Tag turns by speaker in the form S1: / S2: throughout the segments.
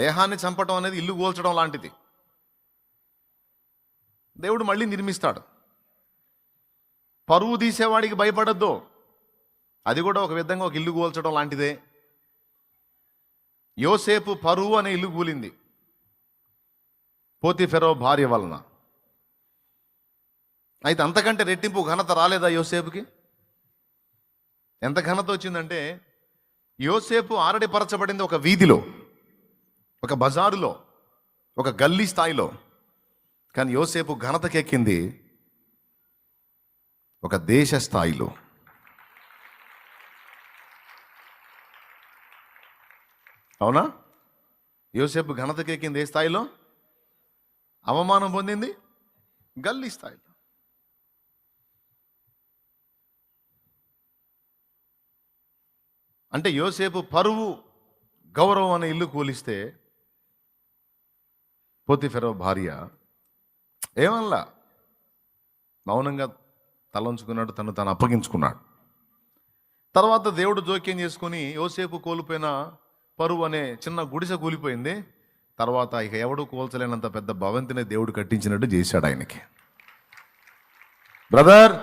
S1: దేహాన్ని చంపటం అనేది ఇల్లు కూల్చడం లాంటిది. దేవుడు మళ్ళీ నిర్మిస్తాడు. పరువు తీసేవాడికి భయపడద్దు. అది కూడా ఒక విధంగా ఒక ఇల్లు కూల్చడం లాంటిదే. యోసేపు పరువు అనే ఇల్లు కూలింది పోతీఫెరో భార్య వలన. అయితే అంతకంటే రెట్టింపు ఘనత రాలేదా యోసేపుకి? ఎంత ఘనత వచ్చిందంటే, యోసేపు ఆరడిపరచబడింది ఒక వీధిలో, ఒక బజారులో, ఒక గల్లీ స్థాయిలో. కానీ యోసేపు ఘనతకెక్కింది ఒక దేశ స్థాయిలో. అవునా? యోసేపు ఘనతకెక్కింది ఏ స్థాయిలో? అవమానం పొందింది గల్లీ స్థాయిలో. అంటే యోసేపు పరువు గౌరవం అనే ఇల్లు కూలిస్తే పోతీఫెరో భార్య ఏమల్లా మౌనంగా తలంచుకున్నాడు, తను అప్పగించుకున్నాడు. తర్వాత దేవుడు జోక్యం చేసుకుని యోసేపు కోల్పోయిన పరువు అనే చిన్న గుడిసె కూలిపోయింది. తర్వాత ఇక ఎవడు కూల్చలేనంత పెద్ద భవంతిని దేవుడు కట్టించినట్టు చేశాడు ఆయనకి. బ్రదర్,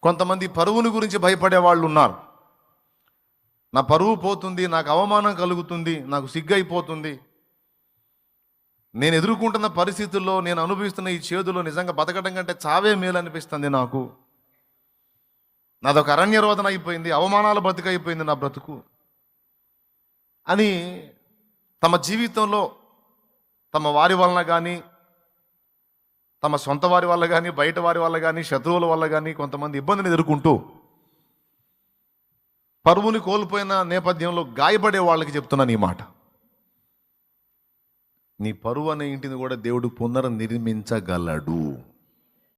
S1: కొంతమంది పరువుని గురించి భయపడే వాళ్ళు ఉన్నారు. నా పరువు పోతుంది, నాకు అవమానం కలుగుతుంది, నాకు సిగ్గైపోతుంది, నేను ఎదుర్కొంటున్న పరిస్థితుల్లో, నేను అనుభవిస్తున్న ఈ చేదులో నిజంగా బతకడం కంటే చావే మేలు అనిపిస్తుంది నాకు, నాదొక అరణ్య రోదన అయిపోయింది, అవమానాల బతుకైపోయింది నా బ్రతుకు అని తమ జీవితంలో తమ వారి వలన కానీ, తమ సొంత వారి వల్ల కానీ, బయట వారి వల్ల కానీ, శత్రువుల వల్ల కానీ కొంతమంది ఇబ్బందిని ఎదుర్కొంటూ పరువుని కోల్పోయిన నేపథ్యంలో గాయపడే వాళ్ళకి చెప్తున్నాను ఈ మాట. నీ పరువు అనే ఇంటిని కూడా దేవుడు పునర్నిర్మించగలడు.